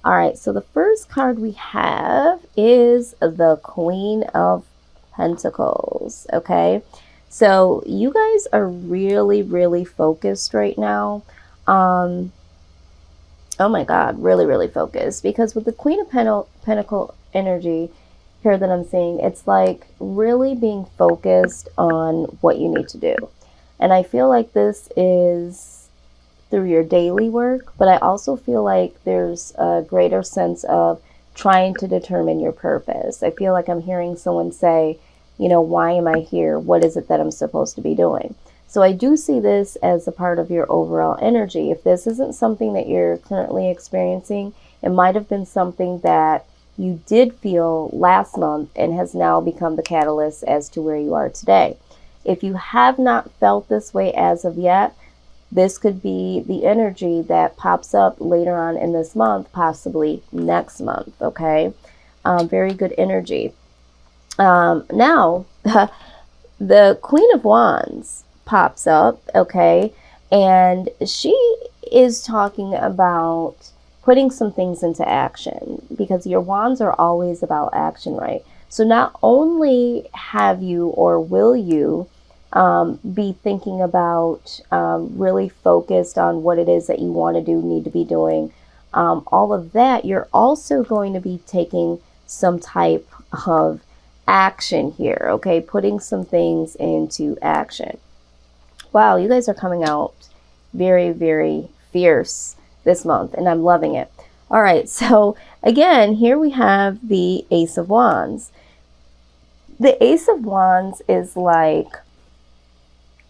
All right, so the first card we have is the Queen of Pentacles, okay? So you guys are really, really focused right now. Um, oh my God, really, really focused. Because with the Queen of Pentacle energy here that I'm seeing, it's like really being focused on what you need to do. And I feel like this is through your daily work, but I also feel like there's a greater sense of trying to determine your purpose. I feel like I'm hearing someone say, you know, why am I here? What is it that I'm supposed to be doing? So I do see this as a part of your overall energy. If this isn't something that you're currently experiencing, it might have been something that you did feel last month and has now become the catalyst as to where you are today. If you have not felt this way as of yet, this could be the energy that pops up later on in this month, possibly next month, okay? Very good energy. Now, the Queen of Wands pops up, okay? And she is talking about putting some things into action because your wands are always about action, right? So not only have you or will you be thinking about really focused on what it is that you want to do, need to be doing, all of that, you're also going to be taking some type of action here, okay? Putting some things into action. Wow, you guys are coming out very, very fierce this month, and I'm loving it. All right, so again, here we have the Ace of Wands. The Ace of Wands is like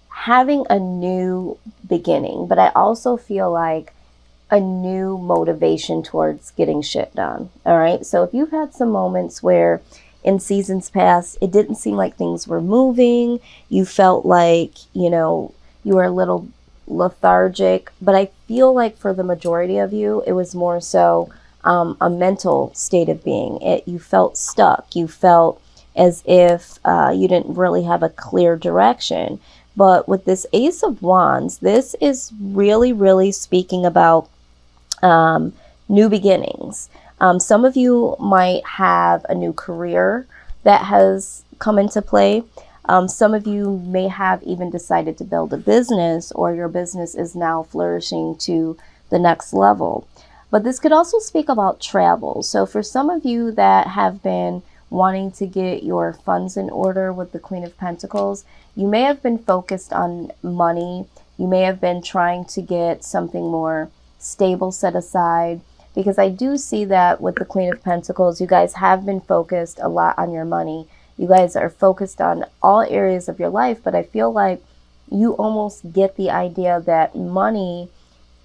having a new beginning, but I also feel like a new motivation towards getting shit done. All right. So if you've had some moments where in seasons past, it didn't seem like things were moving, you felt like, you know, you were a little lethargic, but I feel like for the majority of you, it was more so a mental state of being. You felt stuck. You felt as if you didn't really have a clear direction. But with this Ace of Wands, this is really, really speaking about new beginnings. Some of you might have a new career that has come into play. Some of you may have even decided to build a business, or your business is now flourishing to the next level. But this could also speak about travel. So for some of you that have been wanting to get your funds in order with the Queen of Pentacles, you may have been focused on money. You may have been trying to get something more stable set aside, because I do see that with the Queen of Pentacles, you guys have been focused a lot on your money. You guys are focused on all areas of your life, but I feel like you almost get the idea that money,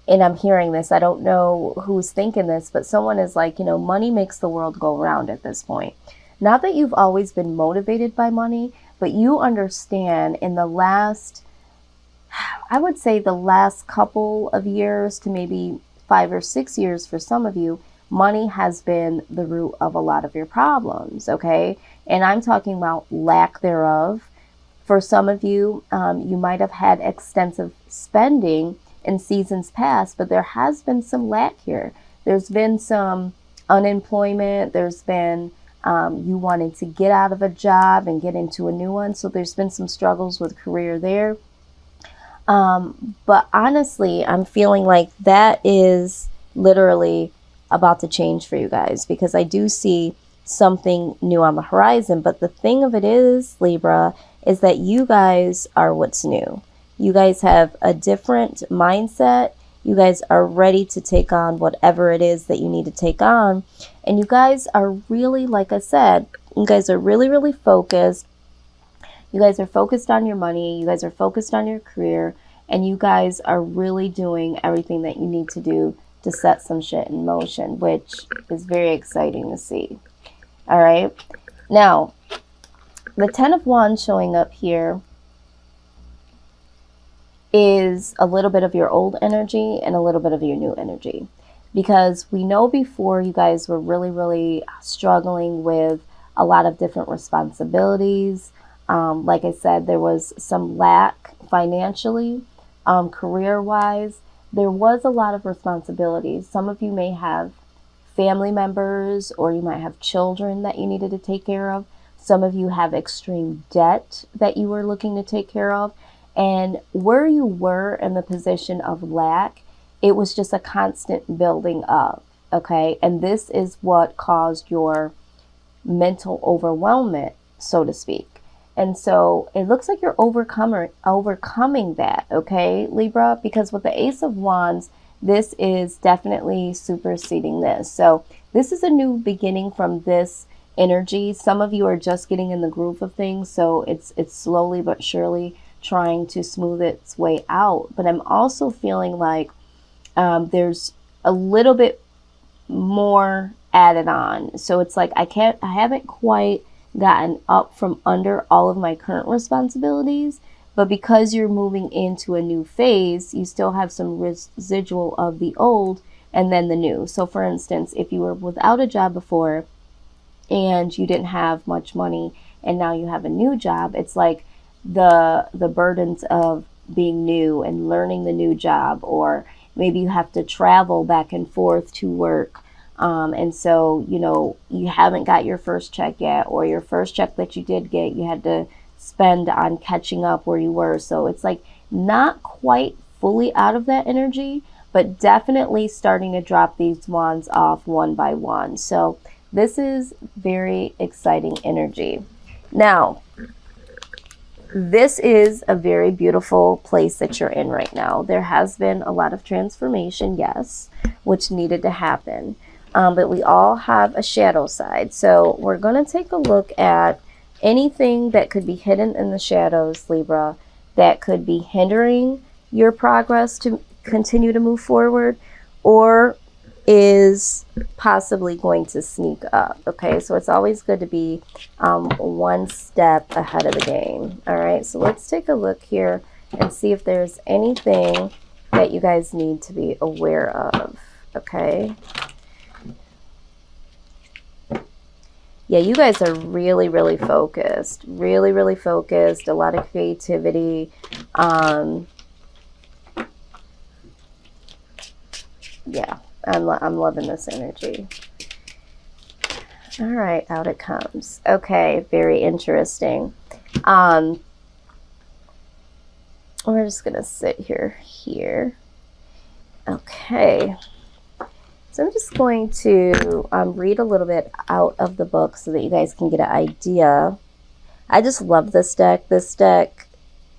and I'm hearing this, I don't know who's thinking this, but someone is like, you know, money makes the world go round at this point. Not that you've always been motivated by money, but you understand in the last, I would say the last couple of years to maybe 5 or 6 years for some of you, money has been the root of a lot of your problems, okay? And I'm talking about lack thereof. For some of you, you might have had extensive spending in seasons past, but there has been some lack here. There's been some unemployment. There's been you wanting to get out of a job and get into a new one. So there's been some struggles with career there. But honestly, I'm feeling like that is literally about to change for you guys, because I do see something new on the horizon. But the thing of it is, Libra, is that you guys are what's new. You guys have a different mindset. You guys are ready to take on whatever it is that you need to take on. And you guys are really, like I said, you guys are really, really focused. You guys are focused on your money. You guys are focused on your career. And you guys are really doing everything that you need to do to set some shit in motion, which is very exciting to see. All right. Now, the 10 of Wands showing up here is a little bit of your old energy and a little bit of your new energy. Because we know before you guys were really, really struggling with a lot of different responsibilities. Like I said, there was some lack financially, career-wise. There was a lot of responsibilities. Some of you may have family members, or you might have children that you needed to take care of. Some of you have extreme debt that you were looking to take care of. And where you were in the position of lack, it was just a constant building up, okay? And this is what caused your mental overwhelmment, so to speak. And so it looks like you're overcoming that, okay, Libra? Because with the Ace of Wands, this is definitely superseding this. So this is a new beginning from this energy. Some of you are just getting in the groove of things, so it's slowly but surely trying to smooth its way out. But I'm also feeling like there's a little bit more added on. So it's like I haven't quite gotten up from under all of my current responsibilities, but because you're moving into a new phase, you still have some residual of the old and then the new. So for instance, if you were without a job before and you didn't have much money and now you have a new job, it's like the burdens of being new and learning the new job, or maybe you have to travel back and forth to work. And so, you know, you haven't got your first check yet, or your first check that you did get, you had to spend on catching up where you were. So it's like not quite fully out of that energy, but definitely starting to drop these wands off one by one. So this is very exciting energy. Now, this is a very beautiful place that you're in right now. There has been a lot of transformation, yes, which needed to happen. But we all have a shadow side. So we're going to take a look at anything that could be hidden in the shadows, Libra, that could be hindering your progress to continue to move forward, or is possibly going to sneak up. Okay, so it's always good to be one step ahead of the game. All right, so let's take a look here and see if there's anything that you guys need to be aware of. Okay. Yeah, you guys are really, really focused. Really, really focused. A lot of creativity. Yeah, I'm loving this energy. All right, out it comes. Okay, very interesting. We're just going to sit here. Okay. So I'm just going to read a little bit out of the book so that you guys can get an idea. I just love this deck. This deck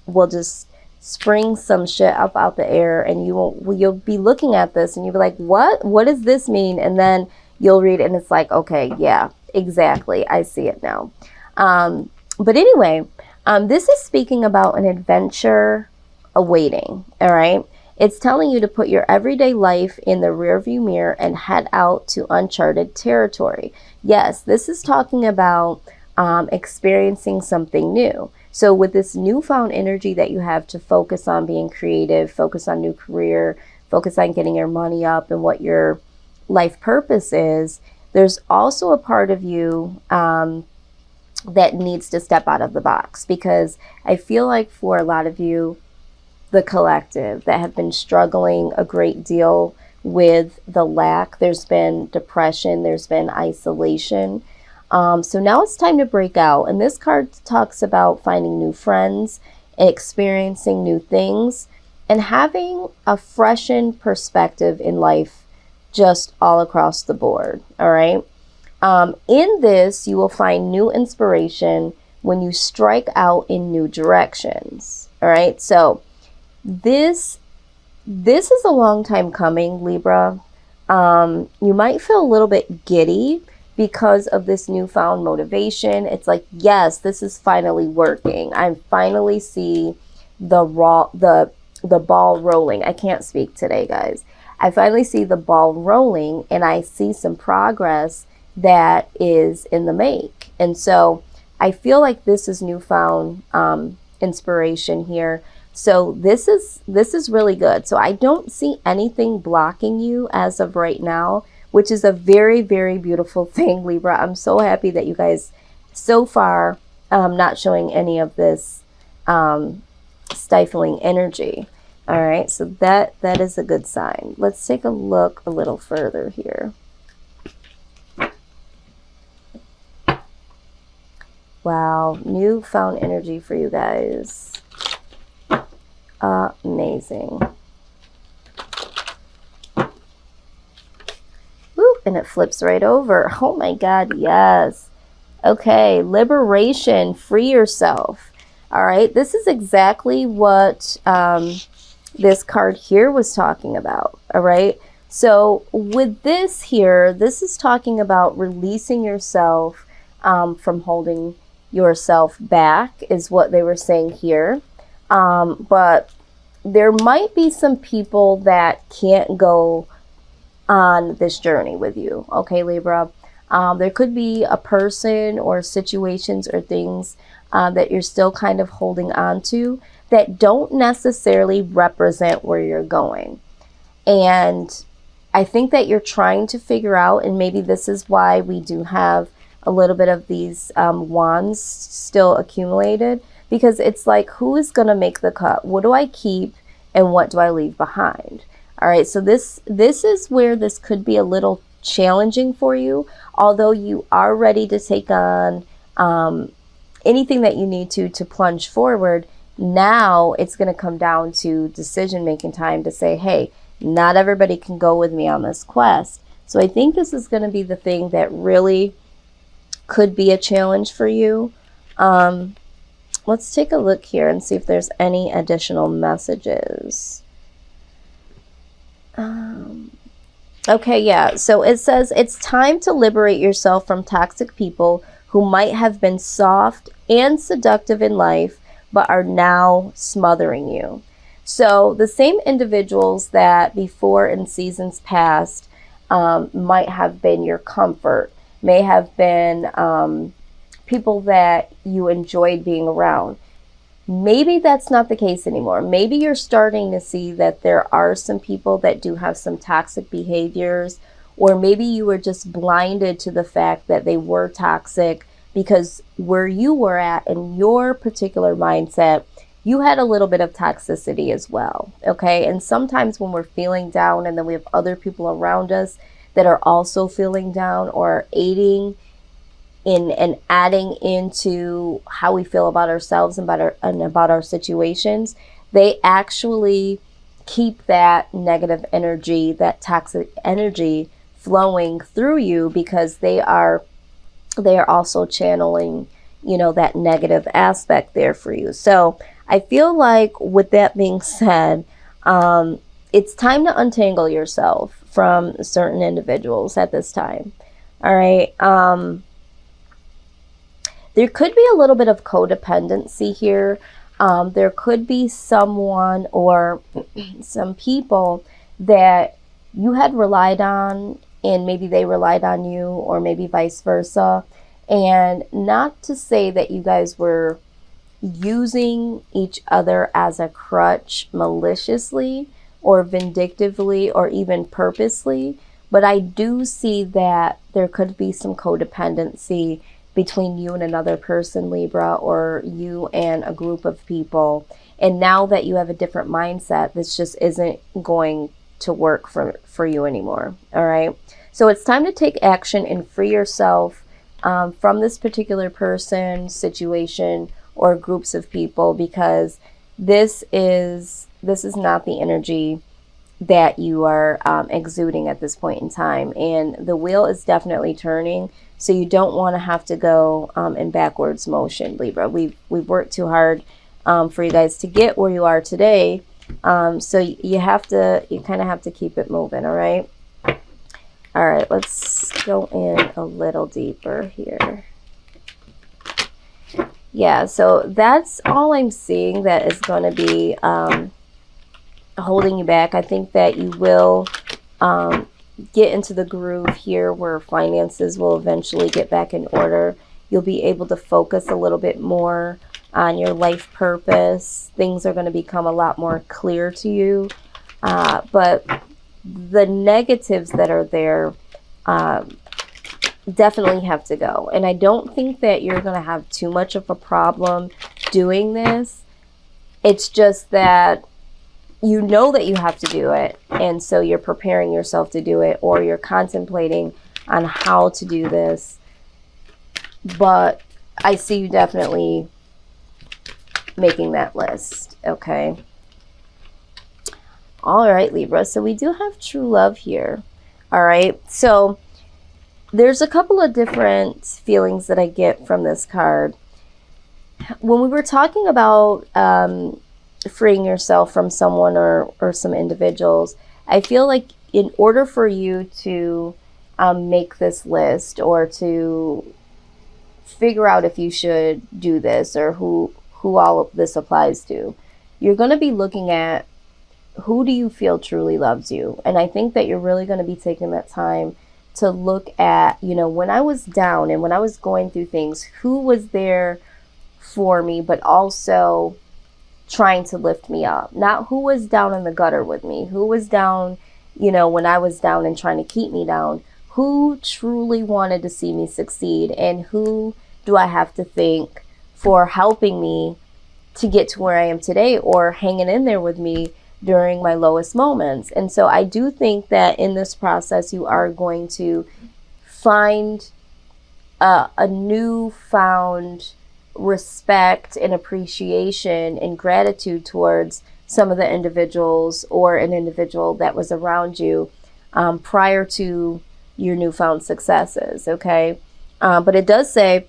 will just spring some shit up out the air, and you'll be looking at this and you'll be like, what does this mean? And then you'll read it and it's like, okay, yeah, exactly, I see it now. But anyway, this is speaking about an adventure awaiting. All right, it's telling you to put your everyday life in the rearview mirror and head out to uncharted territory. Yes, this is talking about experiencing something new. So with this newfound energy that you have to focus on being creative, focus on new career, focus on getting your money up and what your life purpose is, there's also a part of you that needs to step out of the box, because I feel like for a lot of you, the collective that have been struggling a great deal with the lack, there's been depression, there's been isolation. So now it's time to break out. And this card talks about finding new friends, experiencing new things, and having a freshened perspective in life just all across the board. All right. In this, you will find new inspiration when you strike out in new directions. All right. So this is a long time coming, Libra. You might feel a little bit giddy because of this newfound motivation. It's like, yes, this is finally working. I finally see the ball rolling. I can't speak today, guys. I finally see the ball rolling, and I see some progress that is in the make. And so I feel like this is newfound inspiration here. So this is really good. So I don't see anything blocking you as of right now, which is a very, very beautiful thing, Libra. I'm so happy that you guys so far not showing any of this stifling energy. All right, so that is a good sign. Let's take a look a little further here. Wow, newfound energy for you guys. Amazing. Woo, and it flips right over. Oh my God, yes. Okay, liberation, free yourself. All right, this is exactly what this card here was talking about. All right, so with this here, this is talking about releasing yourself from holding yourself back, is what they were saying here. But there might be some people that can't go on this journey with you. Okay, Libra. There could be a person or situations or things that you're still kind of holding on to that don't necessarily represent where you're going. And I think that you're trying to figure out, and maybe this is why we do have a little bit of these wands still accumulated, because it's like, who is going to make the cut? What do I keep and what do I leave behind? All right, so this is where this could be a little challenging for you, although you are ready to take on anything that you need to plunge forward. Now it's going to come down to decision making time to say, hey, not everybody can go with me on this quest. So I think this is going to be the thing that really could be a challenge for you. Let's take a look here and see if there's any additional messages. Okay, yeah. So it says it's time to liberate yourself from toxic people who might have been soft and seductive in life, but are now smothering you. So the same individuals that before in seasons past might have been your comfort, may have been people that you enjoyed being around. Maybe that's not the case anymore. Maybe you're starting to see that there are some people that do have some toxic behaviors, or maybe you were just blinded to the fact that they were toxic because where you were at in your particular mindset, you had a little bit of toxicity as well. Okay. And sometimes when we're feeling down and then we have other people around us that are also feeling down or aiding in and adding into how we feel about ourselves and about our situations, they actually keep that negative energy, that toxic energy flowing through you, because they are also channeling, that negative aspect there for you. So I feel like with that being said, it's time to untangle yourself from certain individuals at this time. All right. There could be a little bit of codependency here. There could be someone or some people that you had relied on and maybe they relied on you, or maybe vice versa. And not to say that you guys were using each other as a crutch maliciously or vindictively or even purposely, but I do see that there could be some codependency between you and another person, Libra, or you and a group of people. And now that you have a different mindset, this just isn't going to work for you anymore. All right. So it's time to take action and free yourself from this particular person, situation, or groups of people, because this is not the energy that you are exuding at this point in time. And the wheel is definitely turning. So you don't want to have to go in backwards motion, Libra. We've worked too hard for you guys to get where you are today. So you kind of have to keep it moving, all right? All right, let's go in a little deeper here. Yeah, so that's all I'm seeing that is going to be holding you back. I think that you will get into the groove here where finances will eventually get back in order. You'll be able to focus a little bit more on your life purpose. Things are going to become a lot more clear to you. But the negatives that are there definitely have to go. And I don't think that you're going to have too much of a problem doing this. It's just that you know that you have to do it, and so you're preparing yourself to do it, or you're contemplating on how to do this. But I see you definitely making that list. Okay. All right, Libra. So we do have true love here. All right. So there's a couple of different feelings that I get from this card. When we were talking about freeing yourself from someone or some individuals, I feel like in order for you to make this list or to figure out if you should do this or who all of this applies to, you're going to be looking at who do you feel truly loves you. And I think that you're really going to be taking that time to look at, you know, when I was down and when I was going through things, who was there for me, but also trying to lift me up. Not who was down in the gutter with me, who was down, you know, when I was down and trying to keep me down, who truly wanted to see me succeed, and who do I have to thank for helping me to get to where I am today or hanging in there with me during my lowest moments. And so I do think that in this process, you are going to find a newfound respect and appreciation and gratitude towards some of the individuals or an individual that was around you prior to your newfound successes. Okay. But it does say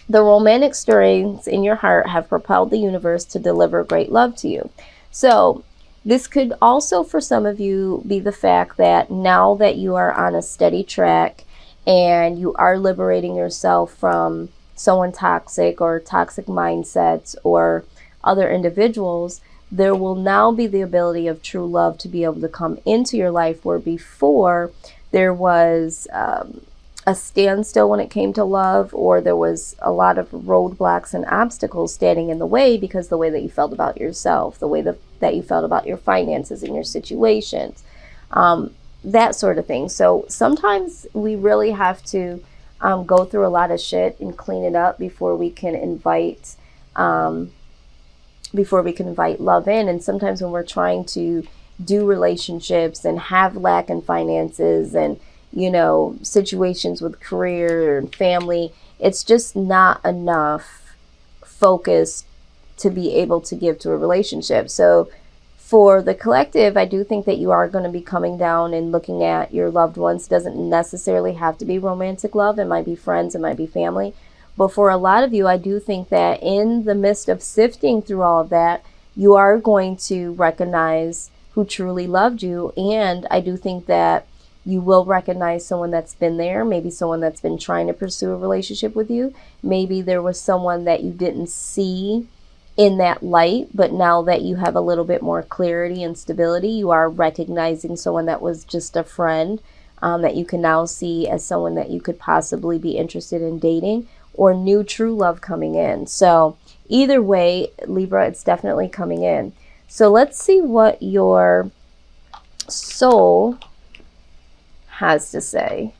the romantic stirrings in your heart have propelled the universe to deliver great love to you. So this could also, for some of you, be the fact that now that you are on a steady track and you are liberating yourself from someone toxic or toxic mindsets or other individuals, there will now be the ability of true love to be able to come into your life, where before there was a standstill when it came to love, or there was a lot of roadblocks and obstacles standing in the way because the way that you felt about yourself, the way that you felt about your finances and your situations, that sort of thing. So sometimes we really have to go through a lot of shit and clean it up before we can invite love in. And sometimes when we're trying to do relationships and have lack in finances and, you know, situations with career and family, it's just not enough focus to be able to give to a relationship. So for the collective, I do think that you are going to be coming down and looking at your loved ones. It doesn't necessarily have to be romantic love. It might be friends, it might be family. But for a lot of you, I do think that in the midst of sifting through all of that, you are going to recognize who truly loved you. And I do think that you will recognize someone that's been there, maybe someone that's been trying to pursue a relationship with you. Maybe there was someone that you didn't see in that light, but now that you have a little bit more clarity and stability, you are recognizing someone that was just a friend that you can now see as someone that you could possibly be interested in dating, or new true love coming in. So either way, Libra, it's definitely coming in. So let's see what your soul has to say.